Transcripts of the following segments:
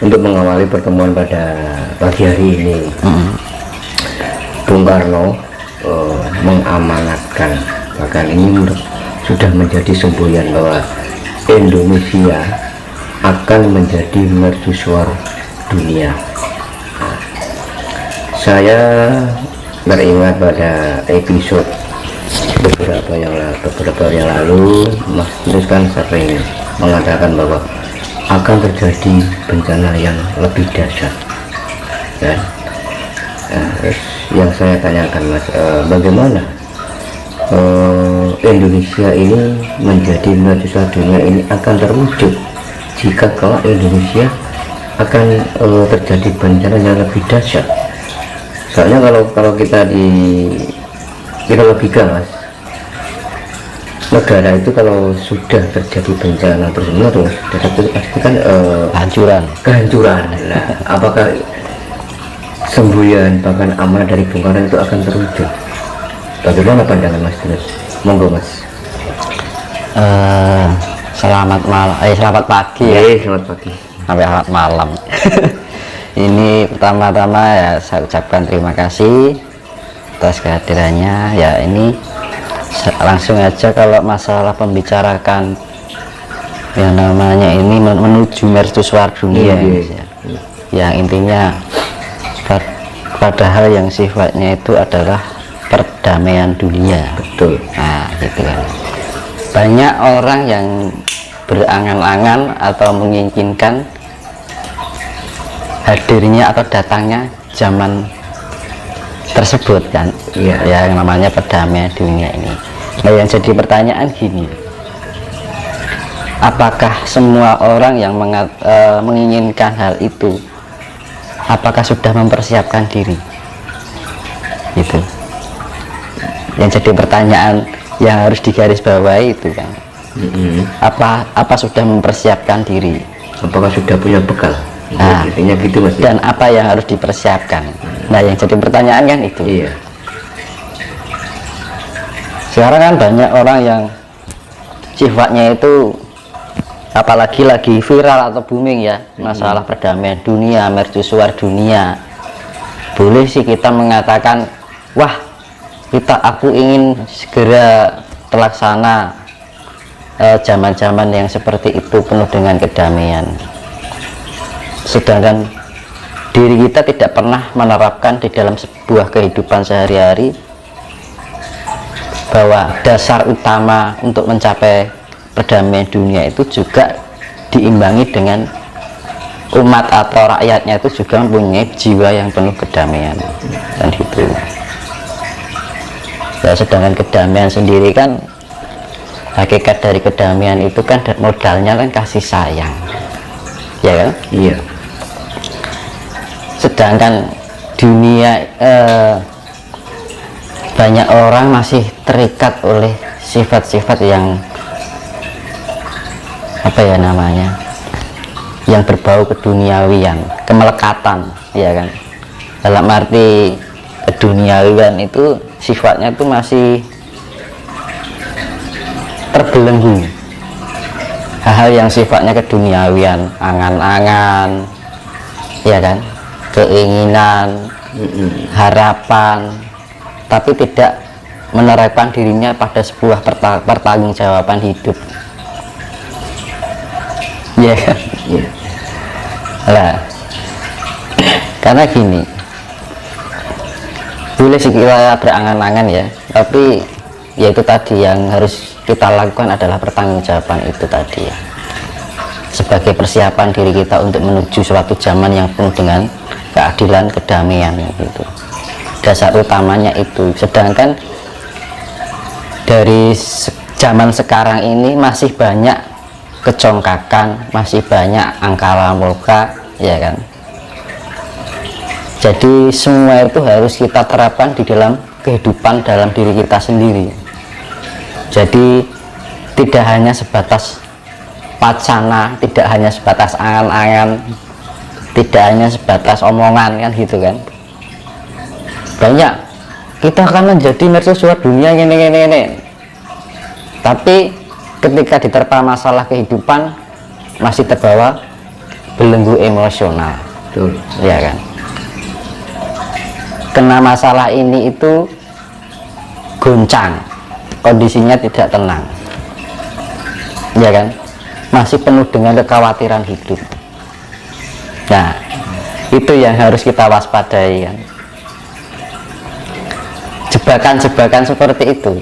untuk mengawali pertemuan pada pagi hari ini, Bung Karno mengamanatkan, bahkan ini sudah menjadi semboyan bahwa Indonesia akan menjadi mercusuar dunia. Saya teringat pada episode beberapa hari yang lalu, Mas Tulus kan sering mengatakan bahwa akan terjadi bencana yang lebih dahsyat. Dan yang saya tanyakan, Mas, bagaimana Indonesia ini menjadi mercusuar dunia ini akan terwujud jika kelak Indonesia akan terjadi bencana yang lebih dahsyat. Soalnya kalau kita logika, Mas, negara itu kalau sudah terjadi bencana terus pasti kan kehancuran. Nah, apakah semboyan bahkan amanah dari Bung Karno itu akan terwujud? Bagaimana pandangan Mas Tulus? Monggo, Mas. Selamat pagi ya. Selamat pagi. Sampai selamat malam. Ini pertama-tama ya saya ucapkan terima kasih atas kehadirannya. Ya, ini langsung aja kalau masalah pembicarakan yang namanya ini menuju mercusuar dunia, yang intinya pada hal yang sifatnya itu adalah perdamaian dunia. Betul. Nah, gitu kan. Banyak orang yang berangan-angan atau menginginkan hadirnya atau datangnya zaman tersebut kan, yang namanya perdamaian dunia ini. Nah, yang jadi pertanyaan gini, apakah semua orang yang menginginkan hal itu, apakah sudah mempersiapkan diri? Itu yang jadi pertanyaan yang harus digarisbawahi itu kan. Apa sudah mempersiapkan diri? Apakah sudah punya bekal? Nah, gitu, Mas. Dan apa yang harus dipersiapkan? Nah, yang jadi pertanyaan kan itu. Iya. Sekarang kan banyak orang yang sifatnya itu, apalagi lagi viral atau booming ya, masalah perdamaian dunia, mercusuar dunia. Boleh sih kita mengatakan, wah, aku ingin segera terlaksana zaman-zaman yang seperti itu penuh dengan kedamaian. Sedangkan diri kita tidak pernah menerapkan di dalam sebuah kehidupan sehari-hari bahwa dasar utama untuk mencapai perdamaian dunia itu juga diimbangi dengan umat atau rakyatnya itu juga mempunyai jiwa yang penuh kedamaian dan itu. Ya, sedangkan kedamaian sendiri kan, hakikat dari kedamaian itu kan modalnya kan kasih sayang, ya kan? Iya. Sedangkan dunia banyak orang masih terikat oleh sifat-sifat yang apa ya namanya, yang berbau keduniawian, kemelekatan, ya kan? Dalam arti keduniawian itu sifatnya itu masih terbelenggu. Hal-hal yang sifatnya keduniawian, angan-angan, ya kan, keinginan, harapan, tapi tidak menerapkan dirinya pada sebuah pertanggungjawaban hidup, ya kan? Lah, karena gini, boleh sih kita berangan-angan ya, tapi ya itu tadi yang harus kita lakukan adalah pertanggungjawaban itu tadi ya, sebagai persiapan diri kita untuk menuju suatu zaman yang penuh dengan keadilan, kedamaian gitu. Dasar utamanya itu. Sedangkan dari zaman sekarang ini masih banyak kecongkakan, masih banyak angkara murka, ya kan? Jadi semua itu harus kita terapkan di dalam kehidupan dalam diri kita sendiri. Jadi tidak hanya sebatas wacana, tidak hanya sebatas angan-angan, tidak hanya sebatas omongan kan gitu kan. Banyak kita akan menjadi mercusuar dunia ini. Tapi ketika diterpa masalah kehidupan masih terbawa belenggu emosional, betul. ya kan. Kena masalah ini itu goncang, kondisinya tidak tenang, ya kan, masih penuh dengan kekhawatiran hidup. Nah, itu yang harus kita waspadai kan. Jebakan-jebakan seperti itu.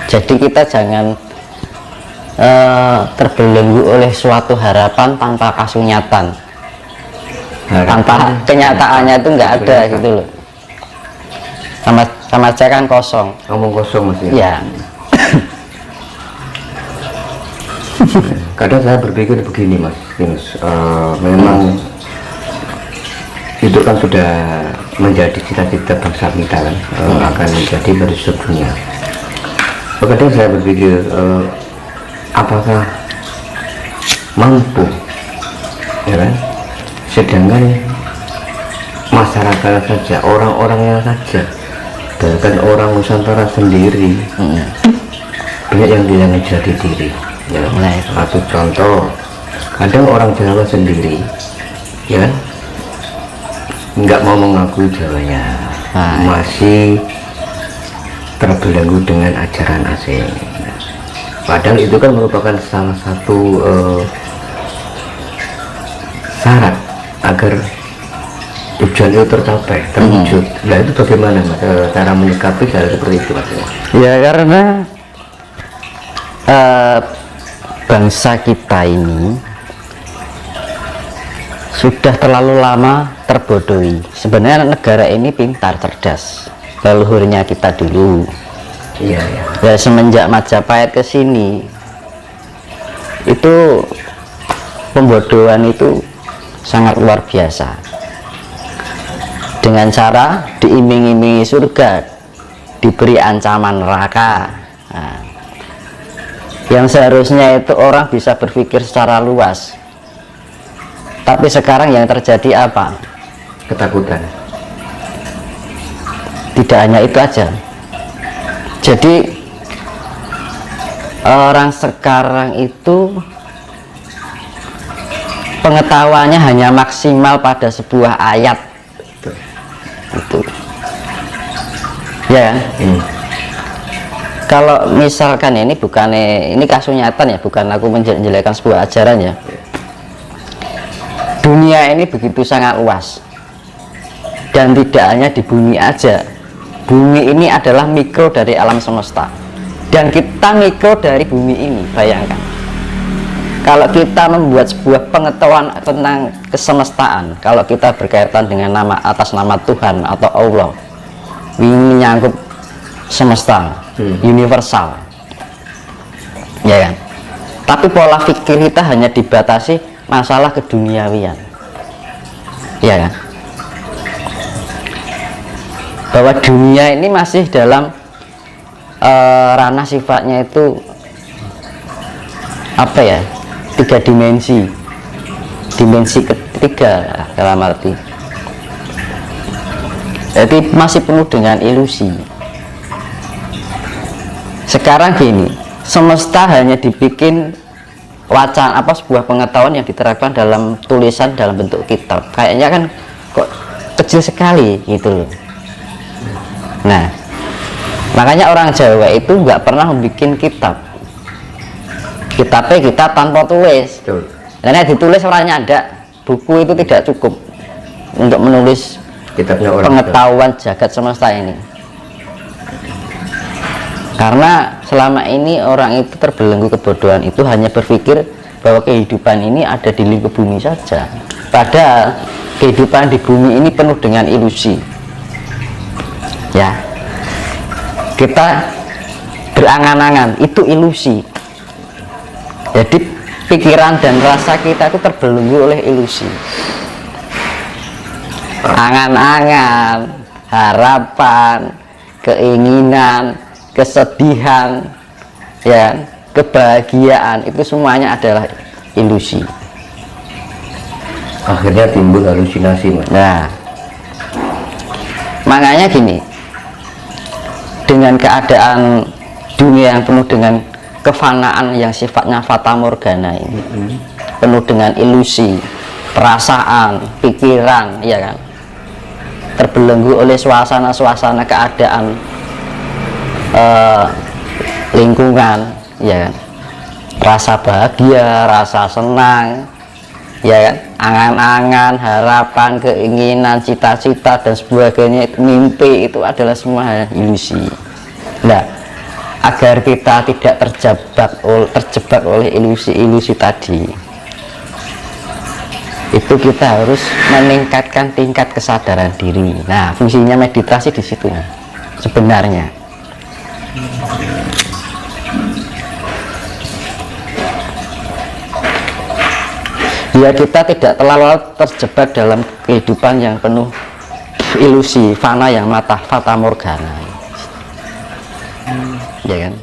Jadi kita jangan terbelenggu oleh suatu harapan tanpa kasunyatan, tanpa kenyataannya itu nggak ada gitu loh. Sama aja kan kosong. Ngomong kosong Mas ya. Ya. Kadang saya berpikir begini Mas Yunus, memang itu kan sudah menjadi cita-cita bangsa kita kan, akan menjadi manusia dunia. Kadang saya berpikir, apakah mampu, ya kan? Sedangkan masyarakat saja, orang-orangnya saja, bahkan orang Nusantara sendiri, banyak yang bilang jati diri. Ya, satu contoh, kadang orang Jawa sendiri, ya kan, nggak mau mengakui Jawanya, masih terbelenggu dengan ajaran asing. Padahal itu kan merupakan salah satu syarat agar tujuan itu tercapai, terwujud. Nah itu bagaimana Mas, cara menyikapi hal seperti itu Mas? Ya karena bangsa kita ini sudah terlalu lama terbodohi. Sebenarnya negara ini pintar, cerdas, leluhurnya kita dulu. Iya, iya. Ya semenjak Majapahit ke sini itu pembodohan itu sangat luar biasa. Dengan cara diiming-imingi surga, diberi ancaman neraka. Nah, yang seharusnya itu orang bisa berpikir secara luas, tapi sekarang yang terjadi apa? Ketakutan. Tidak hanya itu aja. Jadi orang sekarang itu pengetahuannya hanya maksimal pada sebuah ayat. Itu ya kan? Kalau misalkan ini bukan, ini kasunyatan ya, bukan aku menjelekkan sebuah ajaran ya. Dunia ini begitu sangat luas, dan tidak hanya di bumi aja. Bumi ini adalah mikro dari alam semesta, dan kita mikro dari bumi ini. Bayangkan kalau kita membuat sebuah pengetahuan tentang kesemestaan, kalau kita berkaitan dengan nama, atas nama Tuhan atau Allah, ini menyangkut semesta, universal, ya kan. Tapi pola pikir kita hanya dibatasi masalah keduniawian, ya kan, bahwa dunia ini masih dalam ranah sifatnya itu apa ya, 3 dimensi, dimensi ketiga dalam arti, jadi masih penuh dengan ilusi. Sekarang gini, semesta hanya dibikin wacana, apa, sebuah pengetahuan yang diterapkan dalam tulisan dalam bentuk kitab. Kayaknya kan kok kecil sekali gitu loh. Nah, makanya orang Jawa itu nggak pernah membuat kitab. Kitabnya kita tanpa tulis. Karena ditulis orangnya ada, buku itu tidak cukup untuk menulis kitabnya pengetahuan jagat semesta ini. Karena selama ini orang itu terbelenggu kebodohan, itu hanya berpikir bahwa kehidupan ini ada di lingkup bumi saja. Padahal kehidupan di bumi ini penuh dengan ilusi. Ya, kita berangan-angan, itu ilusi. Jadi pikiran dan rasa kita itu terbelenggu oleh ilusi. Angan-angan, harapan, keinginan, kesedihan, ya, kebahagiaan, itu semuanya adalah ilusi. Akhirnya timbul halusinasi Mas. Nah, makanya gini, dengan keadaan dunia yang penuh dengan kefanaan yang sifatnya fata morgana ini, penuh dengan ilusi, perasaan, pikiran, ya kan, terbelenggu oleh suasana-suasana keadaan lingkungan, ya kan, rasa bahagia, rasa senang, ya kan, angan-angan, harapan, keinginan, cita-cita dan sebagainya, mimpi, itu adalah semua ilusi. Nah, agar kita tidak terjebak oleh ilusi-ilusi tadi, itu kita harus meningkatkan tingkat kesadaran diri. Nah, fungsinya meditasi di situ sebenarnya. Biar kita tidak terlalu terjebak dalam kehidupan yang penuh ilusi, fana yang fata morgana, ya kan.